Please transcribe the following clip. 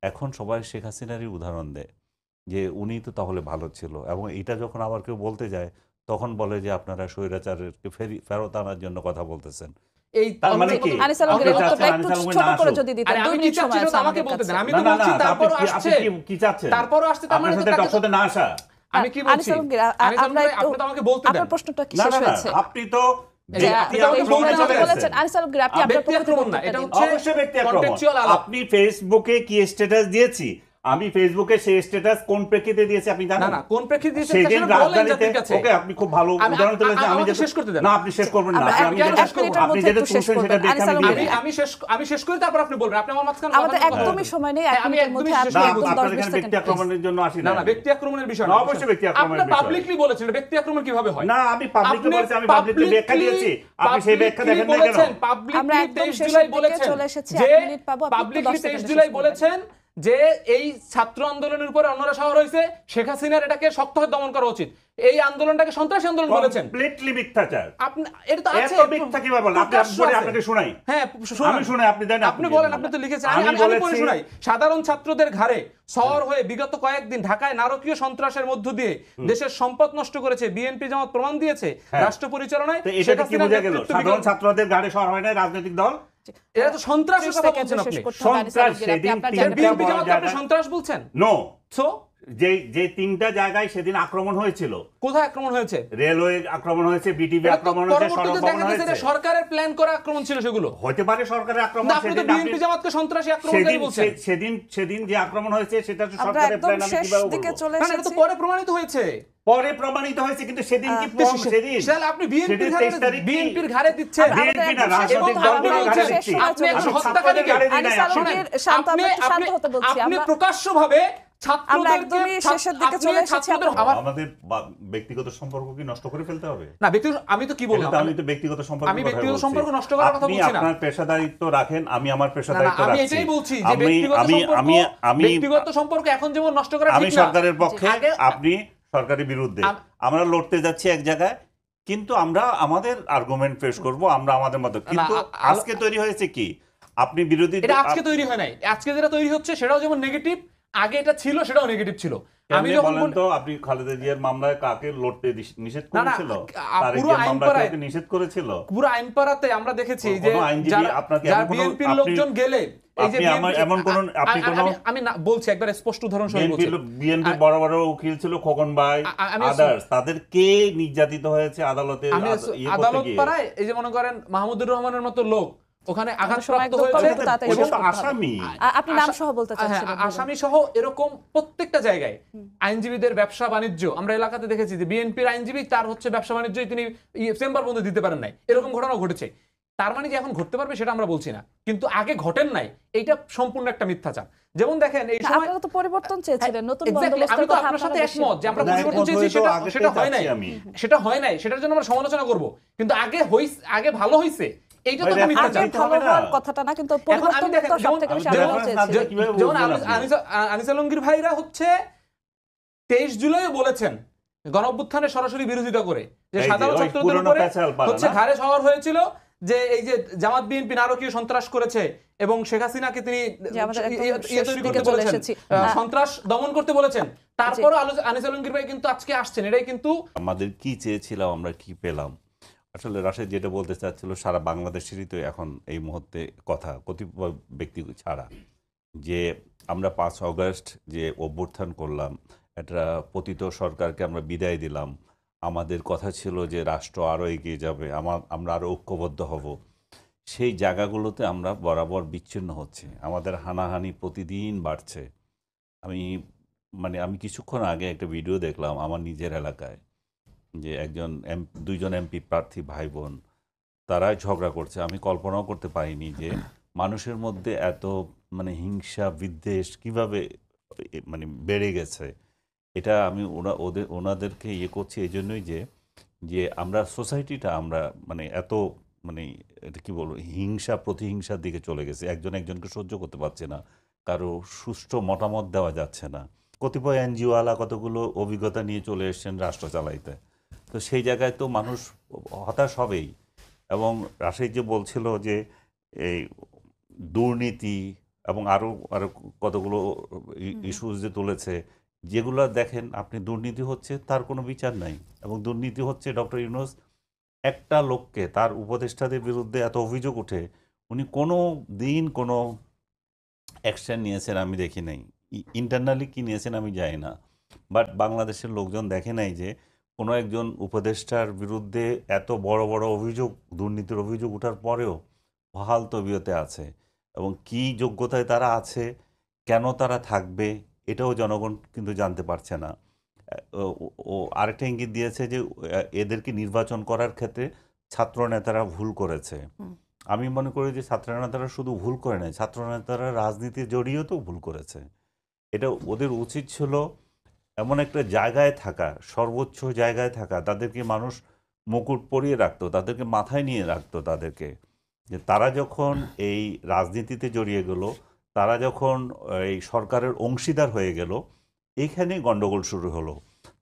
এখন সবাই শেখ হাসিনারই উদাহরণ দেয় যে উনি তো তাহলে ভালো ছিল, এবং এটা যখন আবার কেউ বলতে যায় তখন বলে যে আপনারা স্বৈরাচারকে ফেরত আনার জন্য কথা বলতেছেন। এই তার মানে কি আনিস আলমগীর উত্তরটা একটু ছোট করে যদি দিতেন, 2 মিনিট সময় আছে আমাকে আমাদের বলতে দেন, কাছে। আমি তো বলছি তারপর আসছে, কি চাচ্ছেন তারপরও আসছে, তার মানে আপনার সাথে টকশোতে না আসা? আমি কি বলছি আনিস আলমগীর, আপনি তো আমাকে বলতে দেন। আপনার প্রশ্নটা কি না শেষ না না, হয়েছে? আপনি তো যে আপনি আপনি আমাকে বলতে চলে বলেছেন গেছেন। আনিস আলমগীর, আপনি আপনার ব্যক্তি পক্ষ থেকে আক্রমণ না, উত্তরটা এটা দিন। হচ্ছে অবশ্যই ব্যক্তি আক্রমণ। contextual আলাপ। আপনি ফেসবুকে কি স্ট্যাটাস দিয়েছি, আমি ফেসবুকে সেই স্ট্যাটাস কোন প্রেক্ষিতে দিয়েছি আপনি জানেন? না না, কোন প্রেক্ষিতে দিয়েছেন সেদিন সেটা বলেন রাজধানীতে, জাতির কাছে। ওকে আপনি খুব ভালো উদাহরণ তুলেছেন, আমি আমাকে যেটা শেষ করতে দেন। না আপনি শেষ করবেন না, আমরা আমি এক যেটা মিনিটের আপনি মধ্যে যেটা একটু শেষ তুলছেন সেটা করবেন। দেখে আমি আনিস দিয়ে আলমগীর, আমি শেষ করি, তারপর আপনি বলবেন। আপনি আমার মাঝখানে আমাদের একদমই সময় নেই, এক আমি মিনিটের একদমই মধ্যে শেষ না, করব। আপনি আপনার 10-20 এখানে ব্যক্তি সেকেন্ড আক্রমণের জন্য আসি না না। না, ব্যক্তি আক্রমণের বিষয় না, অবশ্যই ব্যক্তি আক্রমণের আপনি বিষয়। পাবলিকলি বলেছেন, এটা ব্যক্তি আক্রমণ কিভাবে হয়? না, আমি পাবলিকলি বলেছি, আমি পাবলিকলি ব্যাখ্যা দিয়েছি, আপনি সেই ব্যাখ্যা দেখেন না কেন? আমরা পাবলিকলি একদম 23 শেষের জুলাই দিকে বলেছেন চলে এসেছি, যে 1 মিনিট পাবো, আপনি একটু পাবলিকলি 10 23 সেকেন্ডে জুলাই শেষ করবেন। বলেছেন যে এই ছাত্র আন্দোলনের উপরে অন্যরা শহর হয়েছে, শেখ হাসিনার এটাকে শক্তভাবে দমন করা উচিত, এই আন্দোলনটাকে সন্ত্রাসী আন্দোলন বলেছেন। কমপ্লিটলি মিথ্যাচার। আপনি এটা তো আছে, এত মিথ্যা কিভাবে বলেন? আপনি প্রকাশ্য বলে আছে। আপনাকে শোনাই। হ্যাঁ, আমি শুনে আপনি দেন, আপনি বলেন, আপনি তো লিখেছেন, আমি পড়ে শোনাই। সাধারণ ছাত্রদের ঘাড়ে সওয়ার হয়ে বিগত কয়েকদিন ঢাকায় নারকীয় সন্ত্রাসের মধ্য দিয়ে দেশের সম্পদ নষ্ট করেছে বিএনপি জামাত প্রমাণ দিয়েছে রাষ্ট্র পরিচালনায়। তো এটা কি বোঝা গেল? সাধারণ ছাত্রদের গাড়ি সর হয় না রাজনৈতিক দল? এটা তো সন্ত্রাসের কথা বলছেন আপনি। সন্ত্রাস সেদিন বিএনপি জামাতকে আপনি সন্ত্রাস বলছেন? নো। সো যে তিনটা জায়গায় সেদিন আক্রমণ হয়েছিল, কোথায় আক্রমণ হয়েছে? রেলওয়ে আক্রমণ হয়েছে, বিটিভি আক্রমণ হয়েছে, পরবর্তীতে সড়ক দেখা ভবন গেছে হয়েছে। এটা সরকারের প্ল্যান করা আক্রমণ ছিল সেগুলো। হতে পারে সরকারের আক্রমণ। আপনি তো বিএনপি জামাতকে সন্ত্রাসী আক্রমণকারী বলছেন। সেদিন যে আক্রমণ হয়েছে সেটা তো আমরা সরকারের একদম প্ল্যান, আমি শেষ কিভাবে দিকে বলবো? চলে না, এটা তো এসেছি। পরে প্রমাণিত হয়েছে। পরে প্রমাণিত হয়েছে, কিন্তু সেদিন কি প্রমাণ? সেদিন তাহলে আপনি বিএনপির 23 তারিখ কি? বিএনপির ঘাড়ে দিচ্ছেন। বিএনপি না, রাজনৈতিক এবং দলগুলোর আপনি ঘাড়ে শেষ দিচ্ছি। সময় আপনি চলে একজন এসেছি। হত্যাকারীকে ঘাড়ে দিই নাই। আনিস আলমগীর, শান্ত, আমরা একটু শান্ত হতে বলছি। আপনি আমরা প্রকাশ্যভাবে আমরা ছাত্রদেরকে একদমই শেষের দিকে চলে এসেছি। আমাদের ব্যক্তিগত সম্পর্ক কি নষ্ট করে ফেলতে হবে? না, ব্যক্তিগত, আমি তো কি বললাম, আমি তো ব্যক্তিগত সম্পর্ক, আমি ব্যক্তিগত সম্পর্ক নষ্ট করার কথা বলছি না। আপনি আপনার পেশাদারিত্ব রাখেন, আমি আমার না, পেশাদারিত্ব আমি রাখছি। এটাই বলছি যে ব্যক্তিগত সম্পর্ক এখন যেমন নষ্ট করা ঠিক না। আমি সরকারের পক্ষে, আগে- আপনি সরকারের বিরুদ্ধে। আমরা লড়তে যাচ্ছি এক জায়গায়, কিন্তু আমরা আমাদের আর্গুমেন্ট পেশ করব, আমরা আমাদের মতো। কিন্তু আজকে তৈরি হয়েছে কি, আপনি বিরোধী, এটা আজকে তৈরি হয় নাই। আজকে যেটা তৈরি হচ্ছে সেটাও যেমন নেগেটিভ, আগে এটা ছিল সেটাও নেগেটিভ ছিল। আমি যখন বলেন তো, আপনি খালেদা জিয়ার মামলায় কাকে লড়তে নিষেধ না, না, করেছিল? পুরো তারেকের আইন মামলায় পাড়ায়- কাউকে নিষেধ করেছিল? পুরো আইনপাড়াতে আমরা দেখেছি যে কোনো আইনজীবী যারা আপনাকে যারা এমন কোনো- বিএনপির আপনি- লোকজন গেলে, এই যে আপনি BNP এমন কোন- আপনি কোন- আমি না বলছি, একবার স্পষ্ট উদাহরণ সহ বলছি। বিএনপি বড় বড় উকিল ছিল, খোকন ভাই, আদার্স, তাদের কে নির্যাতিত হয়েছে আদালতে? আমি আদালত পাড়ায়, এই যে মনে করেন মাহমুদুর রহমানের মতো লোক ওখানে আঘাতপ্রাপ্ত হয়েছে, আসামি, আপনি নাম সহ বলতে চাচ্ছেন? আসামি সহ এরকম প্রত্যেকটা জায়গায় আইনজীবীদের ব্যবসা বাণিজ্য আমরা এলাকাতে দেখেছি যে বিএনপির আইনজীবী তার হচ্ছে ব্যবসা বাণিজ্য তিনি চেম্বার বন্ধ দিতে পারেন নাই, এরকম ঘটনাও ঘটেছে। তার মানে যে এখন ঘটতে পারবে সেটা আমরা বলছি না, কিন্তু আগে ঘটেন নাই, এইটা সম্পূর্ণ একটা মিথ্যাচার। যেমন দেখেন এই সময় আপনারা তো পরিবর্তন চেয়েছিলেন, নতুন Exactly, বন্দোবস্তের আমি তো কথা আপনার সাথে আপনারা একমত যে আমরা না, পরিবর্তন একমত চেয়েছি, হয়ে তো সেটা সেটা হয় নাই, সেটা হয় নাই, সেটার জন্য আমরা সমালোচনা করব, কিন্তু আগে ভালো হইছে, এইটা তো একটা মিথ্যাচার। আগে ভালো হওয়ার কথাটা না, কিন্তু পরিবর্তন তো সবথেকে বেশি আমরা চেয়েছি। যেমন আনিস আলমগীর ভাইরা হচ্ছে 23 জুলাই বলেছেন গণঅভ্যুত্থানের সরাসরি বিরোধিতা করে যে সাধারণ ছাত্রদের উপরে হচ্ছে ঘাড়ে সওয়ার হয়েছিল, যে এই যে জামাত বিএনপি নারকীয় সন্ত্রাস করেছে এবং শেখ হাসিনাকে তিনি তৈরি করতে বলেছেন, সন্ত্রাস দমন করতে বলেছেন। তারপরও আনিস আলমগীর ভাই কিন্তু আজকে আসছেন, এটাই কিন্তু আমাদের কি চেয়েছিলাম, আমরা কি পেলাম। আসলে রাশেদ যেটা বলতে চাচ্ছিল, সারা বাংলাদেশেরই তো এখন এই মুহূর্তে কথা, কতিপয় ব্যক্তি ছাড়া, যে আমরা 5 অগস্ট যে অভ্যুত্থান করলাম, একটা পতিত সরকারকে আমরা বিদায় দিলাম, আমাদের কথা ছিল যে রাষ্ট্র আরও এগিয়ে যাবে, আমরা আরও ঐক্যবদ্ধ হব, সেই জায়গাগুলোতে আমরা বরাবর বিচ্ছিন্ন হচ্ছে, আমাদের হানাহানি প্রতিদিন বাড়ছে। আমি কিছুক্ষণ আগে একটা ভিডিও দেখলাম আমার নিজের এলাকায়, যে দুইজন এমপি প্রার্থী ভাই বোন, তারাই ঝগড়া করছে। আমি কল্পনাও করতে পারিনি যে মানুষের মধ্যে এত হিংসা বিদ্বেষ কিভাবে বেড়ে গেছে। এটা আমি ওনাদেরকে করছি এই জন্যই যে আমরা সোসাইটিটা আমরা এত এটা কি বলবো, হিংসা প্রতিহিংসার দিকে চলে গেছে, একজন একজনকে সহ্য করতে পারছে না, কারো সুষ্ঠু মতামত দেওয়া যাচ্ছে না। কতিপয় এনজিওওয়ালা কতগুলো অভিজ্ঞতা নিয়ে চলে এসছেন রাষ্ট্র চালাইতে, তো সেই জায়গায় তো মানুষ হতাশ হবেই। এবং রাশেদ যে বলছিল যে এই দুর্নীতি, এবং আরো আরো কতগুলো ইস্যুস যে তুলেছে, যেগুলো দেখেন আপনি দুর্নীতি হচ্ছে তার কোনো বিচার নাই, এবং দুর্নীতি হচ্ছে ডক্টর ইউনূস একটা লোককে, তার উপদেষ্টাদের বিরুদ্ধে এত অভিযোগ উঠে উনি কোনো দিন কোনো অ্যাকশন নিয়েছেন আমি দেখি নাই। ইন্টারনালি কি নিয়েছেন আমি জানি না, বাট বাংলাদেশের লোকজন দেখে নাই যে কোনো একজন উপদেষ্টার বিরুদ্ধে এত বড় বড় অভিযোগ, দুর্নীতির অভিযোগ ওঠার পরেও বহাল তবিয়তে আছে, এবং কি যোগ্যতায় তারা আছে, কেন তারা থাকবে, এটাও জনগণ কিন্তু জানতে পারছে না। ও আরেকটা ইঙ্গিত দিয়েছে যে এদেরকে নির্বাচন করার ক্ষেত্রে ছাত্র নেতারা ভুল করেছে। আমি মনে করি যে ছাত্রনেতারা শুধু ভুল করে নাই, ছাত্রনেতারা রাজনীতি জড়িয়েও তো ভুল করেছে। এটা ওদের উচিত ছিল এমন একটা জায়গায় থাকা, সর্বোচ্চ জায়গায় থাকা, তাদেরকে মানুষ মুকুট পরিয়ে রাখতো, তাদেরকে মাথায় নিয়ে রাখতো, তাদেরকে যে তারা যখন এই রাজনীতিতে জড়িয়ে গেল, তারা যখন এই সরকারের অংশীদার হয়ে গেল, এইখানেই গন্ডগোল শুরু হলো।